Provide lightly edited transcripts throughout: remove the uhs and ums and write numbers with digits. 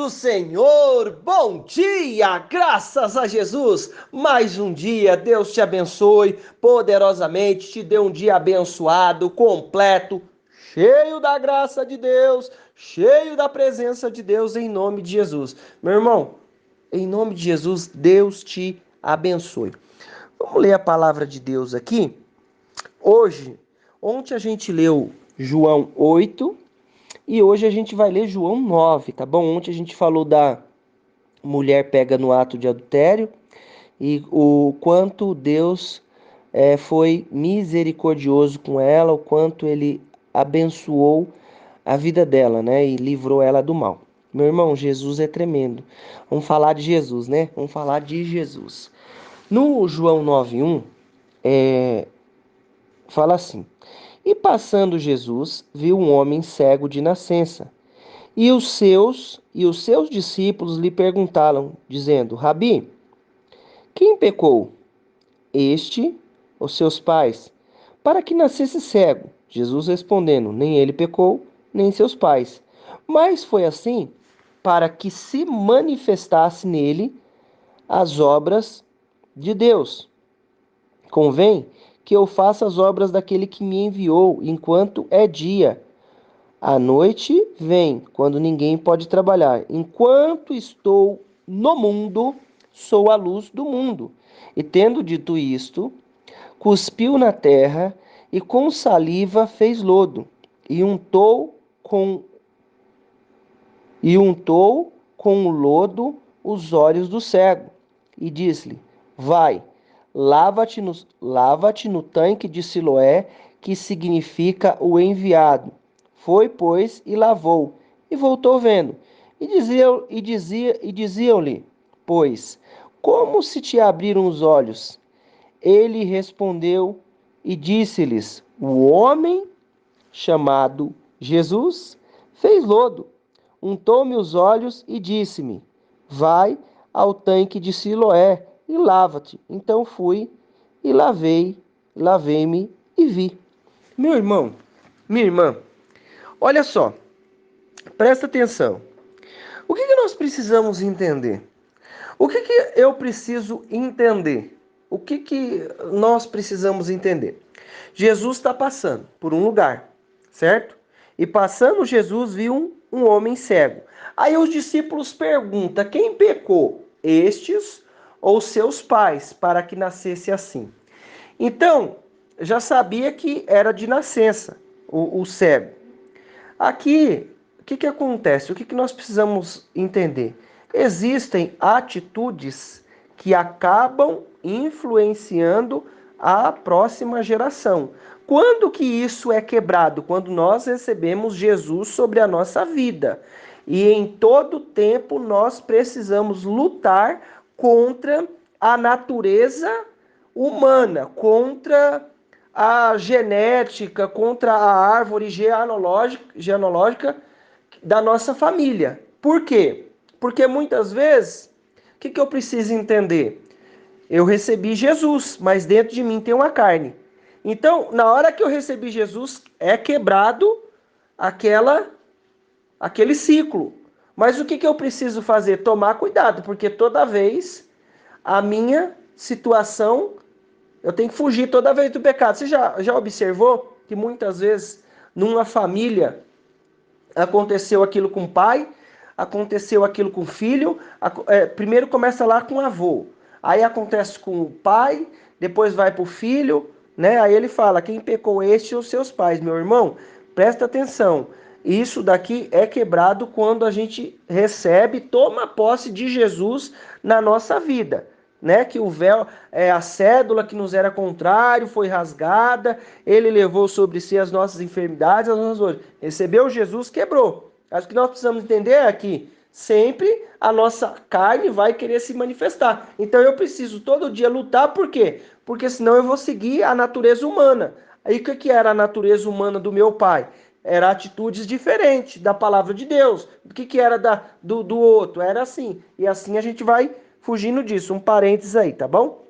do Senhor, bom dia, graças a Jesus, mais um dia, Deus te abençoe poderosamente, te dê um dia abençoado, completo, cheio da graça de Deus, cheio da presença de Deus, em nome de Jesus. Meu irmão, em nome de Jesus, Deus te abençoe. Vamos ler a palavra de Deus aqui? Ontem a gente leu João 8, e hoje a gente vai ler João 9, tá bom? Ontem a gente falou da mulher pega no ato de adultério e o quanto Deus foi misericordioso com ela, o quanto ele abençoou a vida dela, né? E livrou ela do mal. Meu irmão, Jesus é tremendo. Vamos falar de Jesus, né? Vamos falar de Jesus. No João 9:1, fala assim: E passando Jesus, viu um homem cego de nascença. E os seus discípulos lhe perguntaram, dizendo: Rabi, quem pecou? Este ou seus pais? Para que nascesse cego? Jesus respondendo: Nem ele pecou, nem seus pais. Mas foi assim para que se manifestasse nele as obras de Deus. Convém que eu faça as obras daquele que me enviou enquanto é dia. A noite vem, quando ninguém pode trabalhar. Enquanto estou no mundo, sou a luz do mundo. E tendo dito isto, cuspiu na terra e com saliva fez lodo, e untou com o lodo os olhos do cego, e disse-lhe: Vai, lava-te no tanque de Siloé, que significa o enviado. Foi, pois, e lavou, e voltou vendo. E diziam-lhe, pois, como se te abriram os olhos? Ele respondeu e disse-lhes: O homem chamado Jesus fez lodo, untou-me os olhos e disse-me: Vai ao tanque de Siloé e lava-te. Então fui e lavei-me e vi. Meu irmão, minha irmã, olha só, presta atenção. O que nós precisamos entender? O que eu preciso entender? O que nós precisamos entender? Jesus está passando por um lugar, certo? E passando, Jesus viu um homem cego. Aí os discípulos perguntam: quem pecou? Estes ou seus pais, para que nascesse assim? Então, já sabia que era de nascença o cego. Aqui, o que acontece? O que nós precisamos entender? Existem atitudes que acabam influenciando a próxima geração. Quando que isso é quebrado? Quando nós recebemos Jesus sobre a nossa vida. E em todo tempo nós precisamos lutar contra a natureza humana, contra a genética, contra a árvore genealógica da nossa família. Por quê? Porque muitas vezes, o que eu preciso entender? Eu recebi Jesus, mas dentro de mim tem uma carne. Então, na hora que eu recebi Jesus, é quebrado aquele ciclo. Mas o que eu preciso fazer? Tomar cuidado, porque toda vez a minha situação, eu tenho que fugir toda vez do pecado. Você já observou que muitas vezes numa família aconteceu aquilo com o pai, aconteceu aquilo com o filho, primeiro começa lá com o avô, aí acontece com o pai, depois vai para o filho, né? Aí ele fala: quem pecou este os seus pais. Meu irmão, presta atenção. Isso daqui é quebrado quando a gente recebe, toma posse de Jesus na nossa vida, né? Que o véu, a cédula que nos era contrário foi rasgada, ele levou sobre si as nossas enfermidades, as nossas dores. Recebeu Jesus, quebrou. Acho que nós precisamos entender aqui, sempre a nossa carne vai querer se manifestar. Então eu preciso todo dia lutar, por quê? Porque senão eu vou seguir a natureza humana. Aí o que era a natureza humana do meu pai? Era atitudes diferentes da palavra de Deus. O que era do outro? Era assim. E assim a gente vai fugindo disso. Um parênteses aí, tá bom?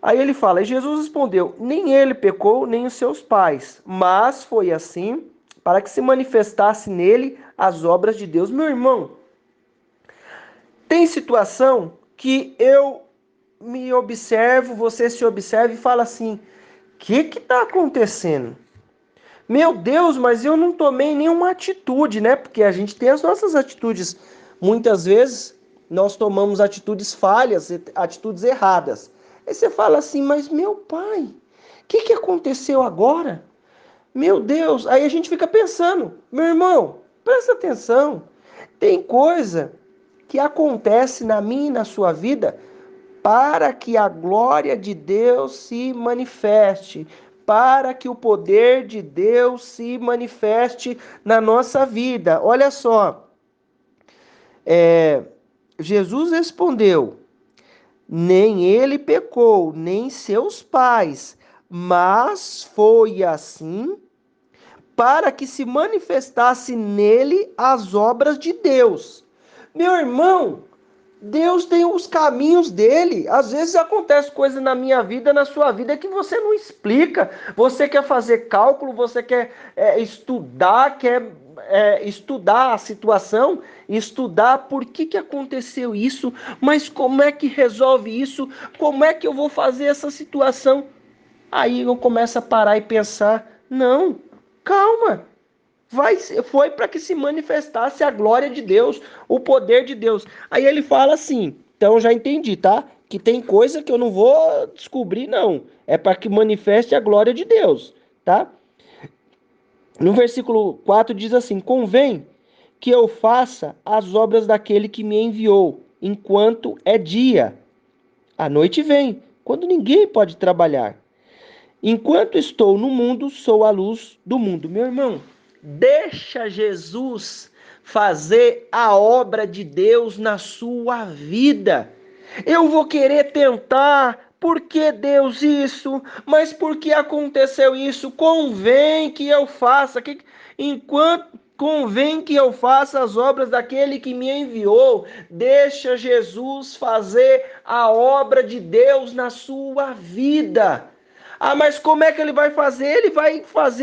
Aí ele fala: e Jesus respondeu: nem ele pecou, nem os seus pais, mas foi assim para que se manifestasse nele as obras de Deus. Meu irmão, Tem situação que eu me observo, você se observa e fala assim: o que está acontecendo? Meu Deus, mas eu não tomei nenhuma atitude, né? Porque a gente tem as nossas atitudes. Muitas vezes nós tomamos atitudes falhas, atitudes erradas. Aí você fala assim: mas meu pai, o que aconteceu agora? Meu Deus, aí a gente fica pensando: meu irmão, presta atenção. Tem coisa que acontece na minha e na sua vida para que a glória de Deus se manifeste, para que o poder de Deus se manifeste na nossa vida. Olha só, Jesus respondeu: nem ele pecou, nem seus pais, mas foi assim para que se manifestasse nele as obras de Deus. Meu irmão, Deus tem os caminhos dele. Às vezes acontece coisa na minha vida, na sua vida, que você não explica. Você quer fazer cálculo, você quer estudar, estudar a situação, estudar por que aconteceu isso, mas como é que resolve isso, como é que eu vou fazer essa situação. Aí eu começo a parar e pensar, não, calma, foi para que se manifestasse a glória de Deus, o poder de Deus. Aí ele fala assim, então já entendi, tá? Que tem coisa que eu não vou descobrir, não. É para que manifeste a glória de Deus, tá? No versículo 4 diz assim: convém que eu faça as obras daquele que me enviou, enquanto é dia. A noite vem, quando ninguém pode trabalhar. Enquanto estou no mundo, sou a luz do mundo. Meu irmão, deixa Jesus fazer a obra de Deus na sua vida. Eu vou querer tentar, por que Deus isso? Mas por que aconteceu isso? Convém que eu faça. Enquanto convém que eu faça as obras daquele que me enviou. Deixa Jesus fazer a obra de Deus na sua vida. Ah, mas como é que ele vai fazer?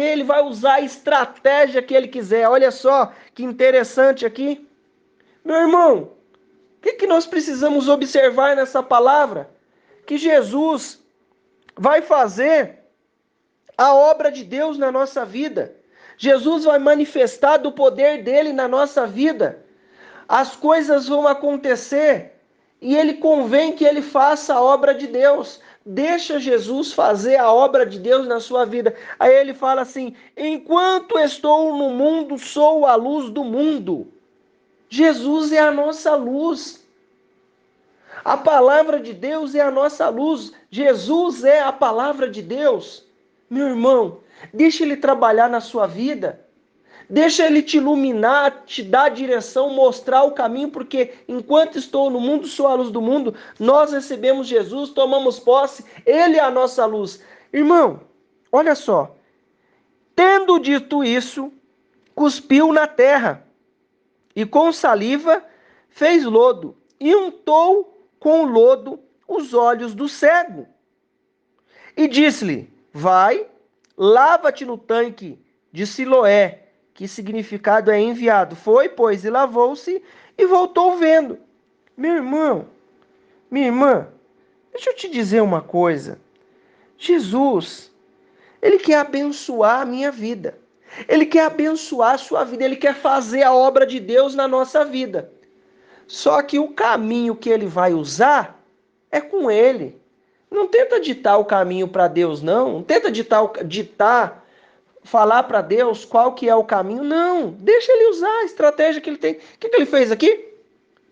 Ele vai usar a estratégia que ele quiser. Olha só que interessante aqui. Meu irmão, o que nós precisamos observar nessa palavra? Que Jesus vai fazer a obra de Deus na nossa vida. Jesus vai manifestar do poder dele na nossa vida. As coisas vão acontecer e ele convém que ele faça a obra de Deus. Deixa Jesus fazer a obra de Deus na sua vida. Aí ele fala assim: enquanto estou no mundo, sou a luz do mundo. Jesus é a nossa luz. A palavra de Deus é a nossa luz. Jesus é a palavra de Deus. Meu irmão, deixa ele trabalhar na sua vida. Deixa ele te iluminar, te dar direção, mostrar o caminho, porque enquanto estou no mundo, sou a luz do mundo. Nós recebemos Jesus, tomamos posse, ele é a nossa luz. Irmão, olha só. Tendo dito isso, cuspiu na terra e com saliva fez lodo e untou com o lodo os olhos do cego. E disse-lhe: vai, lava-te no tanque de Siloé, que significado é enviado. Foi, pois, e lavou-se e voltou vendo. Meu irmão, minha irmã, deixa eu te dizer uma coisa. Jesus, ele quer abençoar a minha vida. Ele quer abençoar a sua vida. Ele quer fazer a obra de Deus na nossa vida. Só que o caminho que ele vai usar é com ele. Não tenta ditar o caminho para Deus, não. Não tenta ditar, falar para Deus qual que é o caminho. Não, deixa ele usar a estratégia que ele tem. O que ele fez aqui?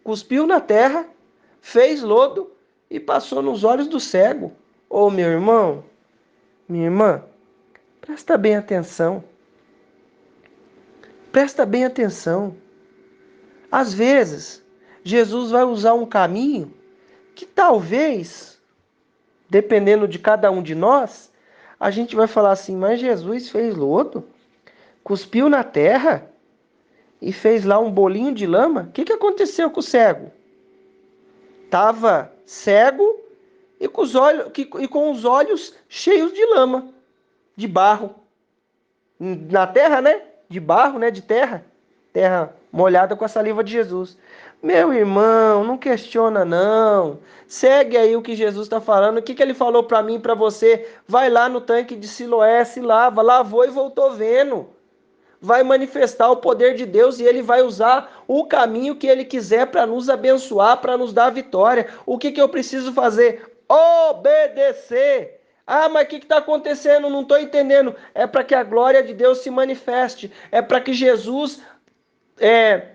Cuspiu na terra, fez lodo e passou nos olhos do cego. Ô, meu irmão, minha irmã, presta bem atenção. Presta bem atenção. Às vezes, Jesus vai usar um caminho que talvez, dependendo de cada um de nós, a gente vai falar assim: mas Jesus fez lodo, cuspiu na terra e fez lá um bolinho de lama. O que aconteceu com o cego? Estava cego e com os olhos cheios de lama, de barro. Na terra, né? De barro, né? De terra. Terra molhada com a saliva de Jesus. Meu irmão, não questiona não. Segue aí o que Jesus está falando. O que ele falou para mim e para você? Vai lá no tanque de Siloé, se lava. Lavou e voltou vendo. Vai manifestar o poder de Deus e ele vai usar o caminho que ele quiser para nos abençoar, para nos dar vitória. O que eu preciso fazer? Obedecer. Ah, mas o que está acontecendo? Não estou entendendo. É para que a glória de Deus se manifeste. É para que Jesus é,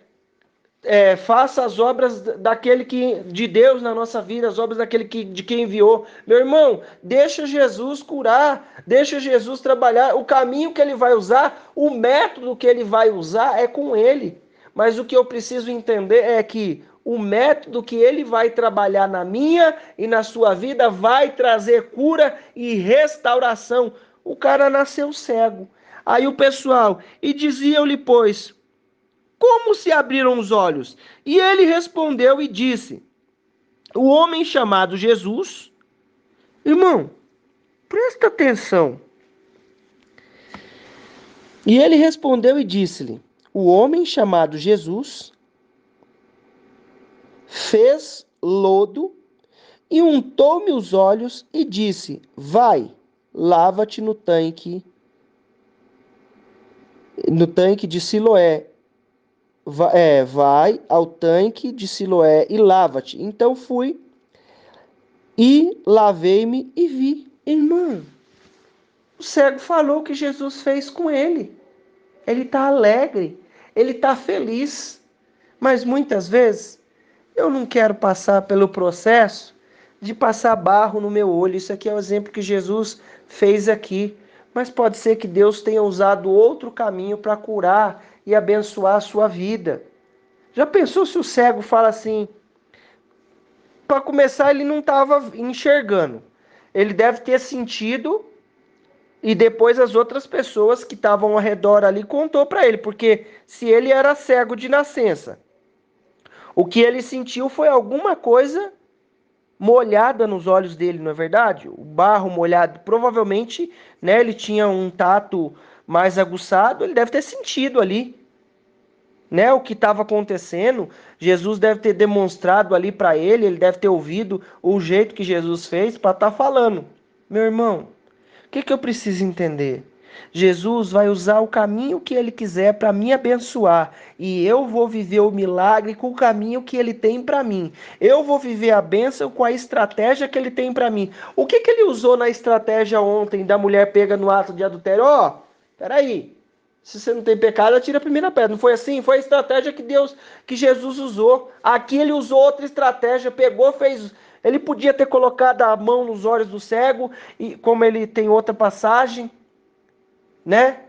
faça as obras daquele que de Deus na nossa vida, as obras daquele que de quem enviou. Meu irmão, deixa Jesus curar, deixa Jesus trabalhar. O caminho que ele vai usar, o método que ele vai usar é com ele. Mas o que eu preciso entender é que o método que ele vai trabalhar na minha e na sua vida vai trazer cura e restauração. O cara nasceu cego. Aí o pessoal, e diziam-lhe, pois, como se abriram os olhos? E ele respondeu e disse: o homem chamado Jesus. Irmão, presta atenção. E ele respondeu e disse-lhe: o homem chamado Jesus fez lodo e untou-me os olhos e disse: vai, lava-te no tanque de Siloé. Vai ao tanque de Siloé e lava-te. Então fui e lavei-me e vi. Irmão, o cego falou o que Jesus fez com ele. Ele está alegre, ele está feliz. Mas muitas vezes eu não quero passar pelo processo de passar barro no meu olho. Isso aqui é o exemplo que Jesus fez aqui. Mas pode ser que Deus tenha usado outro caminho para curar e abençoar a sua vida. Já pensou se o cego fala assim? Para começar, ele não estava enxergando. Ele deve ter sentido e depois as outras pessoas que estavam ao redor ali contou para ele, porque se ele era cego de nascença, o que ele sentiu foi alguma coisa molhada nos olhos dele, não é verdade? O barro molhado, provavelmente, né, ele tinha um tato mais aguçado, ele deve ter sentido ali, né, o que estava acontecendo. Jesus deve ter demonstrado ali para ele, ele deve ter ouvido o jeito que Jesus fez para estar falando. Meu irmão, o que eu preciso entender? Jesus vai usar o caminho que ele quiser para me abençoar e eu vou viver o milagre com o caminho que ele tem para mim. Eu vou viver a bênção com a estratégia que ele tem para mim. O que ele usou na estratégia ontem da mulher pega no ato de adultério? Ó, peraí. Se você não tem pecado, atira a primeira pedra. Não foi assim? Foi a estratégia que Jesus usou. Aqui ele usou outra estratégia, pegou, fez. Ele podia ter colocado a mão nos olhos do cego, e como ele tem outra passagem, né?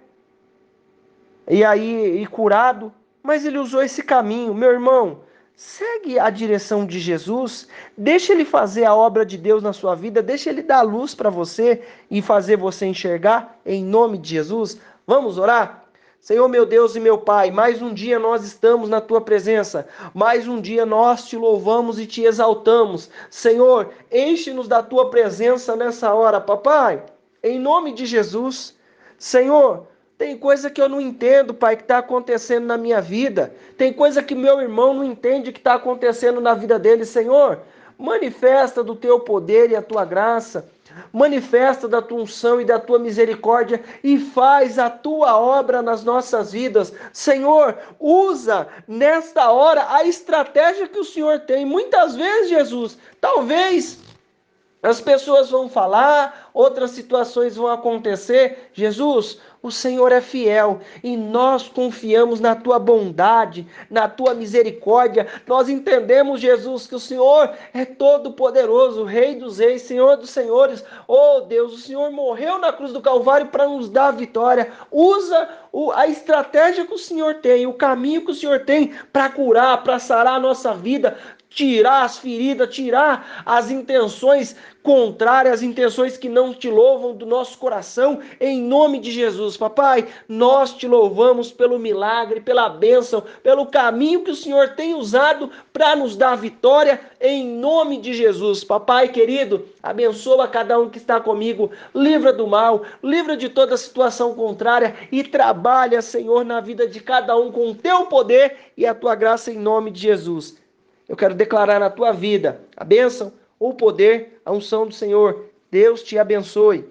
E aí, curado. Mas ele usou esse caminho. Meu irmão, segue a direção de Jesus, deixa ele fazer a obra de Deus na sua vida, deixa ele dar luz para você e fazer você enxergar, em nome de Jesus. Vamos orar? Senhor, meu Deus e meu Pai, mais um dia nós estamos na Tua presença, mais um dia nós te louvamos e te exaltamos. Senhor, enche-nos da Tua presença nessa hora, papai, em nome de Jesus. Senhor, tem coisa que eu não entendo, Pai, que está acontecendo na minha vida. Tem coisa que meu irmão não entende que está acontecendo na vida dele. Senhor, manifesta do teu poder e a tua graça. Manifesta da tua unção e da tua misericórdia e faz a tua obra nas nossas vidas. Senhor, usa nesta hora a estratégia que o Senhor tem. Muitas vezes, Jesus, talvez as pessoas vão falar, outras situações vão acontecer. Jesus, o Senhor é fiel e nós confiamos na tua bondade, na tua misericórdia. Nós entendemos, Jesus, que o Senhor é todo poderoso, Rei dos reis, Senhor dos senhores. Oh Deus, o Senhor morreu na cruz do Calvário para nos dar a vitória. Usa a estratégia que o Senhor tem, o caminho que o Senhor tem para curar, para sarar a nossa vida. tirar as feridas, tirar as intenções contrárias, as intenções que não te louvam do nosso coração, em nome de Jesus. Papai, nós te louvamos pelo milagre, pela bênção, pelo caminho que o Senhor tem usado para nos dar vitória, em nome de Jesus. Papai querido, abençoa cada um que está comigo, livra do mal, livra de toda situação contrária e trabalha, Senhor, na vida de cada um com o teu poder e a tua graça em nome de Jesus. Eu quero declarar na tua vida a bênção, o poder, a unção do Senhor. Deus te abençoe.